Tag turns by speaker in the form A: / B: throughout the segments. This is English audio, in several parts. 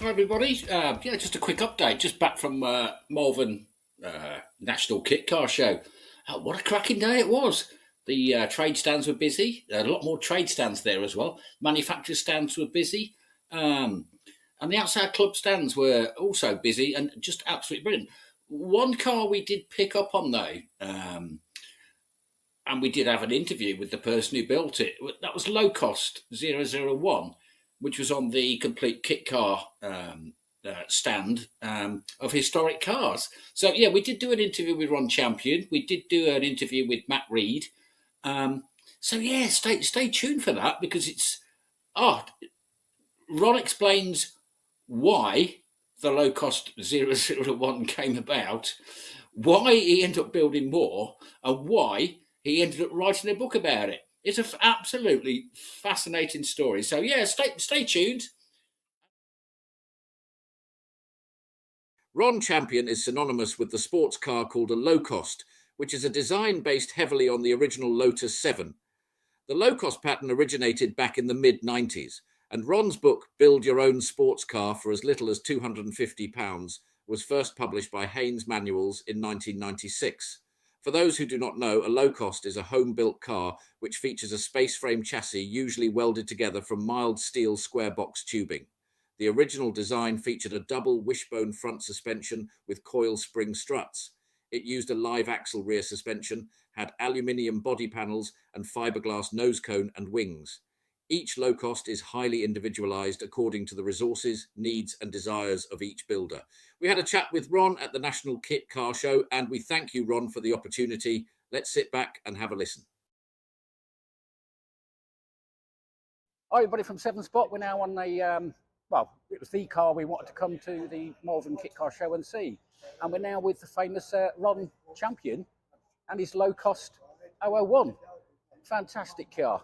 A: Hi everybody. Just a quick update. Just back from Malvern National Kit Car Show. What a cracking day it was. The trade stands were busy. A lot more trade stands there as well. Manufacturer stands were busy. And the outside club stands were also busy and just absolutely brilliant. One car we did pick up on though, and we did have an interview with the person who built it. That was Locost 001, which was on the complete kit car stand of historic cars. So yeah, we did do an interview with Ron Champion. We did do an interview with Matt Reid. So yeah, stay tuned for that because it's Ron explains why the Locost 001 came about, why he ended up building more, and why he ended up writing a book about it. It's an absolutely fascinating story. So yeah, stay tuned. Ron Champion is synonymous with the sports car called a Locost, which is a design based heavily on the original Lotus 7. The Locost pattern originated back in the mid-90s, and Ron's book, Build Your Own Sports Car for as little as £250, was first published by Haynes Manuals in 1996. For those who do not know, a Locost is a home-built car which features a space frame chassis usually welded together from mild steel square box tubing. The original design featured a double wishbone front suspension with coil spring struts. It used a live axle rear suspension, had aluminium body panels and fiberglass nose cone and wings. Each Locost is highly individualised according to the resources, needs and desires of each builder. We had a chat with Ron at the National Kit Car Show, and we thank you, Ron, for the opportunity. Let's sit back and have a listen.
B: Hi, everybody from Seven Spot. We're now on the, it was the car we wanted to come to the Malvern Kit Car Show and see. And we're now with the famous Ron Champion and his Locost 001. Fantastic car.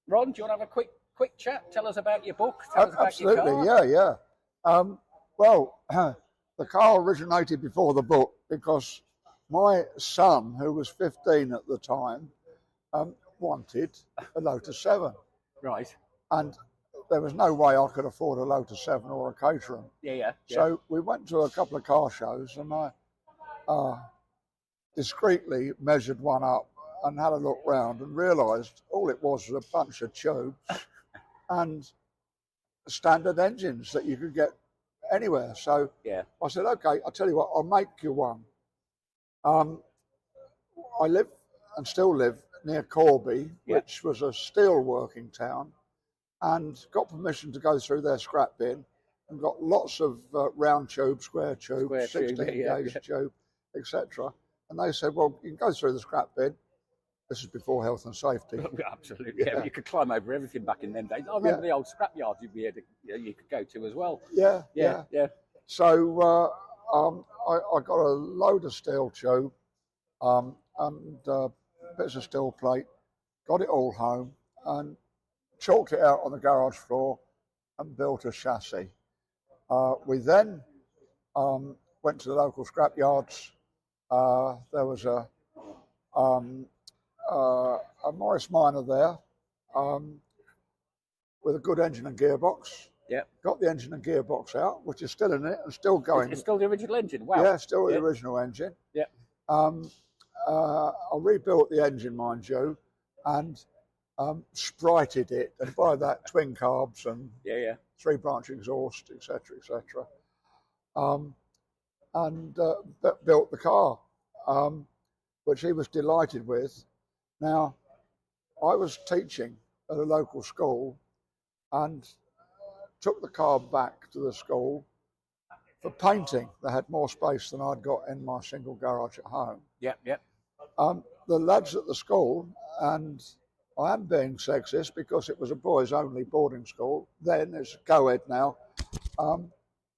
B: Ron, do you want to have a quick chat? Tell us about your book. Tell us about
C: Absolutely,
B: your car.
C: yeah. The car originated before the book because my son, who was 15 at the time, wanted a Lotus 7.
B: Right.
C: And there was no way I could afford a Lotus 7 or a Caterham.
B: Yeah.
C: So we went to a couple of car shows and I discreetly measured one up and had a look round and realised all it was a bunch of tubes and standard engines that you could get anywhere. So
B: yeah.
C: I said, okay, I'll tell you what, I'll make you one. I live and still live near Corby, which was a steel working town, and got permission to go through their scrap bin and got lots of round tube, square tube, 16 gauge tube, etc. And they said, well, you can go through the scrap bin. This is before health and safety.
B: Absolutely, yeah. You could climb over everything back in them days. I remember the old scrap yards you could go to as well.
C: Yeah. So I got a load of steel tube and bits of steel plate, got it all home and chalked it out on the garage floor and built a chassis. We then went to the local scrap yards. There was a Morris Minor there with a good engine and gearbox.
B: Yeah.
C: Got the engine and gearbox out, which is still in it and still going.
B: It's still the original engine. Wow.
C: Yeah, still the original engine.
B: Yeah.
C: I rebuilt the engine, mind you, and sprited it, and by that twin carbs and 3-branch exhaust, etc., and built the car, which he was delighted with. Now, I was teaching at a local school and took the car back to the school for painting. They had more space than I'd got in my single garage at home.
B: Yep.
C: The lads at the school, and I am being sexist because it was a boys only boarding school, then it's co-ed now,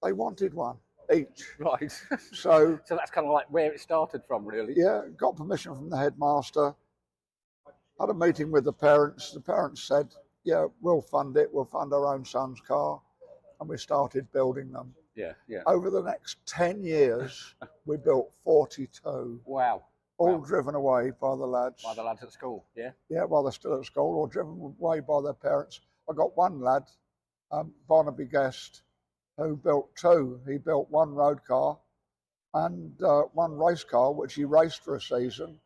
C: they wanted one each.
B: Right.
C: So
B: that's kind of like where it started from, really.
C: Yeah, got permission from the headmaster, had a meeting with the parents. The parents said, yeah, we'll fund it, we'll fund our own son's car, and we started building them.
B: Yeah.
C: Over the next 10 years, we built 42.
B: Wow.
C: All driven away by the lads.
B: By the lads at school, yeah?
C: Yeah, while they're still at school, or driven away by their parents. I got one lad, Barnaby Guest, who built two. He built one road car and one race car, which he raced for a season.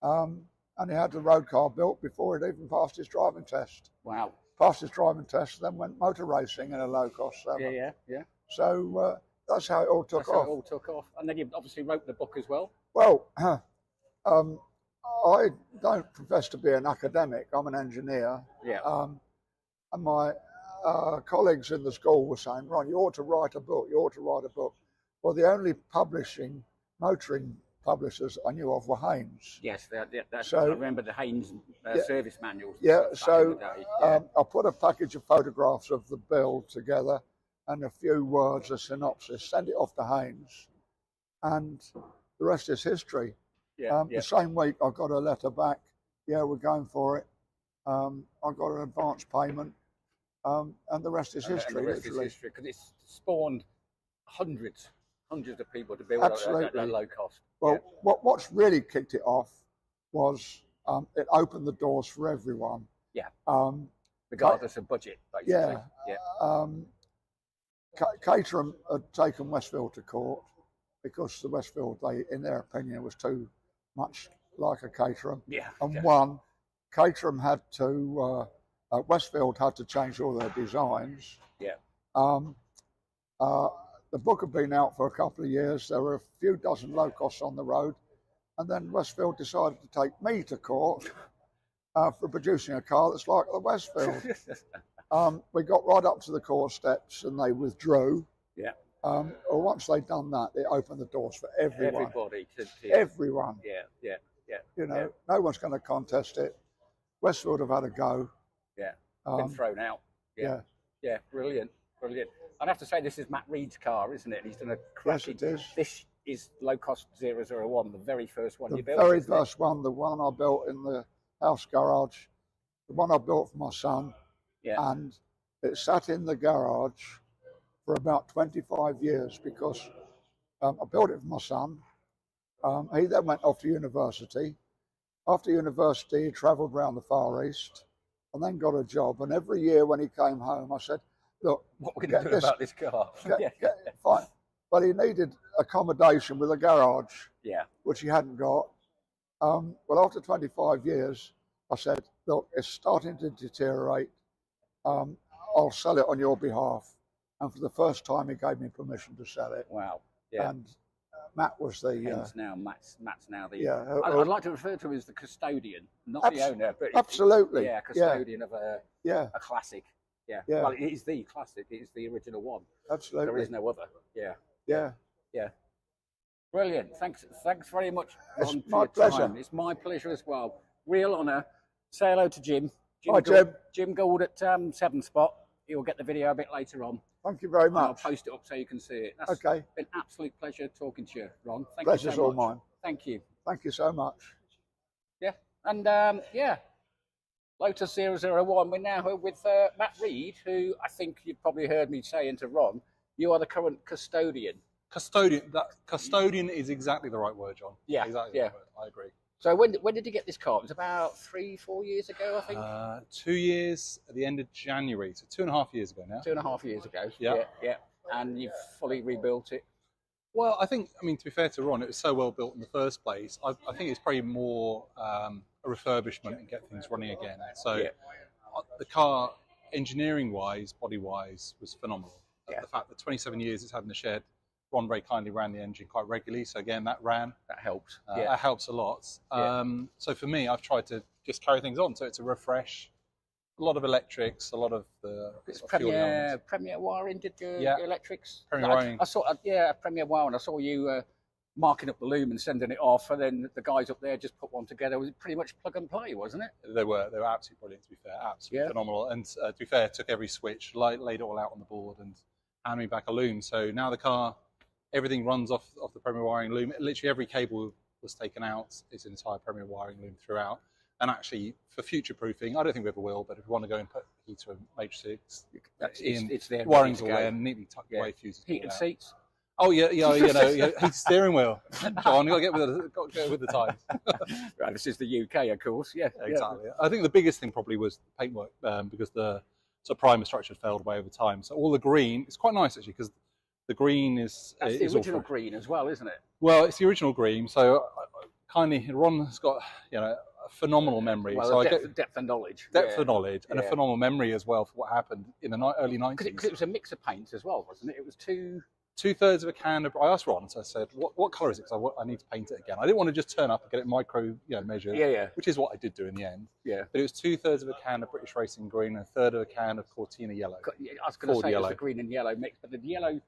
C: And he had the road car built before he'd even passed his driving test.
B: Wow.
C: Passed his driving test, then went motor racing in a Locost 7.
B: Yeah.
C: So that's how it all took off.
B: How it all took off. And then you obviously wrote the book as well.
C: Well, I don't profess to be an academic. I'm an engineer.
B: Yeah.
C: And my colleagues in the school were saying, Ron, you ought to write a book. You ought to write a book. Well, the only motoring publishers I knew of were Haynes.
B: Yes,
C: So,
B: I remember the Haynes service manuals.
C: Yeah,
B: back
C: so
B: in the day.
C: I put a package of photographs of the build together and a few words, a synopsis, send it off to Haynes, and the rest is history. The same week I got a letter back, yeah, we're going for it. I got an advance payment, and the rest is history.
B: And the rest
C: literally.
B: is history, because it's spawned hundreds of people to build
C: Absolutely.
B: at low cost.
C: Well, what's really kicked it off was it opened the doors for everyone.
B: Yeah. Regardless of budget, basically.
C: Yeah. Caterham had taken Westfield to court because the Westfield, in their opinion, was too much like a Caterham.
B: Yeah.
C: And one, Caterham had to, Westfield had to change all their designs.
B: Yeah.
C: The book had been out for a couple of years. There were a few dozen Locosts on the road. And then Westfield decided to take me to court for producing a car that's like the Westfield. We got right up to the court steps and they withdrew.
B: Yeah.
C: Well, once they'd done that, it opened the doors for everyone.
B: Everybody.
C: Everyone.
B: Yeah.
C: You know, no one's going to contest it. Westfield have had a go.
B: Yeah. Been thrown out.
C: Yeah.
B: Yeah. Brilliant. I'd have to say this is Matt Reid's car, isn't it? He's done a cracking.
C: Yes, it is.
B: This is Locost 001, the very first one you built.
C: The very first one, the one I built in the house garage, the one I built for my son.
B: Yeah.
C: And it sat in the garage for about 25 years because I built it for my son. He then went off to university. After university, he travelled around the Far East and then got a job. And every year when he came home, I said, look,
B: what we're going to do about this car?
C: Fine. But he needed accommodation with a garage, which he hadn't got. Well, after 25 years, I said, look, it's starting to deteriorate. I'll sell it on your behalf. And for the first time, he gave me permission to sell it.
B: Wow. Yeah.
C: And Matt was the...
B: Matt's now the...
C: Yeah.
B: I'd like to refer to him as the custodian, not the owner. But
C: absolutely.
B: Custodian of a classic. Yeah. Well, it is the classic. It is the original one.
C: Absolutely.
B: There is no other. Yeah. Brilliant. Thanks very much, Ron,
C: it's my pleasure.
B: Time. It's my pleasure as well. Real honour. Say hello to Jim.
C: Hi, Jim.
B: Jim Gould at 7 Spot. He'll get the video a bit later on.
C: Thank you very much.
B: I'll post it up so you can see it. That's
C: okay.
B: Been an absolute pleasure talking to you, Ron. Thank
C: Pleasure's
B: you so much.
C: all mine.
B: Thank you.
C: Thank you so much.
B: Yeah. And Lotus 001. We're now with Matt Reid, who I think you've probably heard me saying to Ron, you are the current custodian.
D: Custodian is exactly the right word, John.
B: Yeah.
D: Exactly. The right word. I agree.
B: So when did you get this car? It was about 3-4 years ago, I think.
D: 2 years at the end of January, so 2.5 years ago now.
B: 2.5 years ago.
D: Yeah.
B: And you've fully rebuilt it.
D: Well, I mean, to be fair to Ron, it was so well built in the first place. I think it's probably more a refurbishment and get things running again. So the car, engineering-wise, body-wise, was phenomenal. The fact that 27 years it's had in the shed, Ron very kindly ran the engine quite regularly. So again, that
B: helps.
D: That helps a lot. So for me, I've tried to just carry things on. So it's a refresh. A lot of electrics, a lot of the
B: Premier wiring did your electrics.
D: Premier wiring.
B: I saw Premier wiring. I saw you marking up the loom and sending it off, and then the guys up there just put one together. It was pretty much plug and play, wasn't it?
D: They were absolutely brilliant. To be fair, absolutely phenomenal. And to be fair, took every switch, laid it all out on the board, and handed me back a loom. So now the car, everything runs off the Premier wiring loom. Literally every cable was taken out. It's an entire Premier wiring loom throughout. And actually, for future proofing, I don't think we ever will, but if we want to go and put heater and matrix
B: it's there.
D: Wiring's all there, neatly tucked away, fuses.
B: Heated seats.
D: Oh yeah, heated steering wheel. John, you got to get with the times.
B: Right, this is the UK, of course. Yeah,
D: exactly. I think the biggest thing probably was paintwork, because the So primer structure failed away over time. So all the green, it's quite nice actually, because the green is...
B: That's the original green as well, isn't it?
D: Well, it's the original green, so Ron has got, you know, a phenomenal memory.
B: Well,
D: so I
B: depth,
D: get
B: depth of knowledge.
D: depth of knowledge and a phenomenal memory as well for what happened in the early 90s.
B: Because it was a mix of paints as well, wasn't it? It was
D: two-thirds of a can of... I asked Ron, so I said, what colour is it? Because I need to paint it again. I didn't want to just turn up and get it micro measured, which is what I did do in the end.
B: Yeah.
D: But it was two-thirds of a can of British Racing green and a third of a can of Cortina yellow.
B: I was going to say it's the green and yellow mix, but the yellow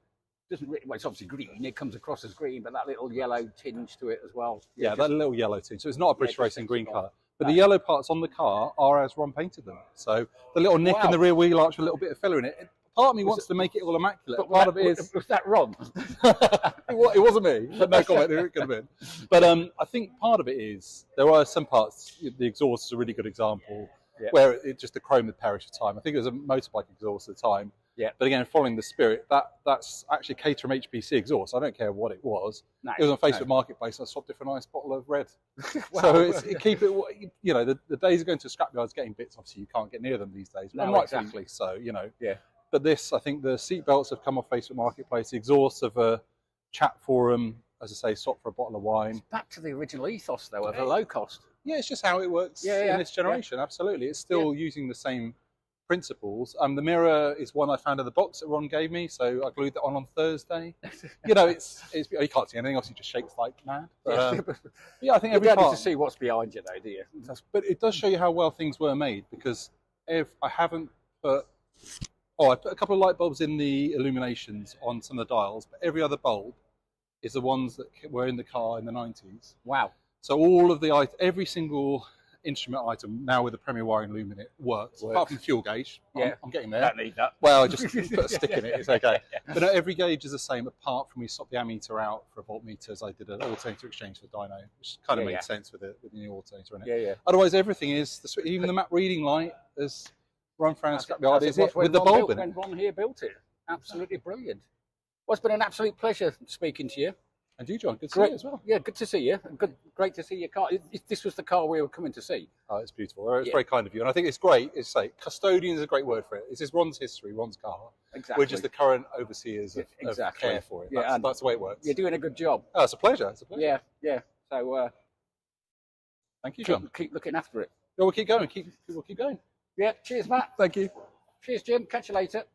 B: doesn't really... Well, it's obviously green. It comes across as green, but that little yellow tinge to it as well.
D: Yeah, that little yellow tinge. So it's not a British Racing green colour. But the yellow parts on the car are as Ron painted them. So the little nick in the rear wheel arch with a little bit of filler in it. Part of me wants to make it all immaculate. But part of it is...
B: Was that Ron?
D: It wasn't me. No comment who it could have been. But I think part of it is, there are some parts, the exhaust is a really good example, where it just the chrome had perished with time. I think it was a motorbike exhaust at the time.
B: Yeah.
D: But again, following the spirit, that's actually Caterham HPC exhaust. I don't care what it was.
B: No,
D: it was on Facebook Marketplace. I swapped it for a nice bottle of red.
B: Wow.
D: So keep it. You know, the days of going to scrapyards getting bits. Obviously, you can't get near them these days.
B: No,
D: exactly. So you know.
B: Yeah.
D: But this, I think, the seat belts have come off Facebook Marketplace. The exhaust of a chat forum, as I say, swap for a bottle of wine.
B: It's back to the original ethos, though, of a low cost.
D: Yeah, it's just how it works in this generation. Absolutely, it's still using the same principles. The mirror is one I found in the box that Ron gave me, so I glued that on Thursday. You know, it's you can't see anything else; it just shakes like mad. But, yeah, I think every
B: part...
D: part...
B: to see what's behind you, though, do you?
D: But it does show you how well things were made, because if I haven't put... I put a couple of light bulbs in the illuminations on some of the dials, but every other bulb is the ones that were in the car in the 90s.
B: Wow.
D: So all of the every single instrument item now with the Premier wiring loom in it works. Apart from the fuel gauge. I'm getting there.
B: Don't need that.
D: Well, I just put a stick in it, it's okay. But no, every gauge is the same, apart from we swapped the ammeter out for a voltmeter, as I did an alternator exchange for the dyno, which kind of made sense with the new alternator in it.
B: Yeah.
D: Otherwise, everything is, even the Matt reading light is run around scrapyard, is it? With the bulb in it.
B: When Ron here built it. Absolutely brilliant. Well, it's been an absolute pleasure speaking to you.
D: And you, John, good to see you as well.
B: Yeah, good to see you. Great to see your car. This was the car we were coming to see.
D: Oh, it's beautiful. It's very kind of you. And I think it's great. It's like, custodian is a great word for it. This is Ron's history, Ron's car.
B: Exactly.
D: We're just the current overseers of care for it. That's the way it works.
B: You're doing a good job.
D: Oh, it's a pleasure. It's a pleasure.
B: Yeah. So,
D: thank you, John.
B: Keep looking after it.
D: Yeah, we'll keep going. We'll keep going.
B: Yeah, cheers, Matt.
D: Thank you.
B: Cheers, Jim. Catch you later.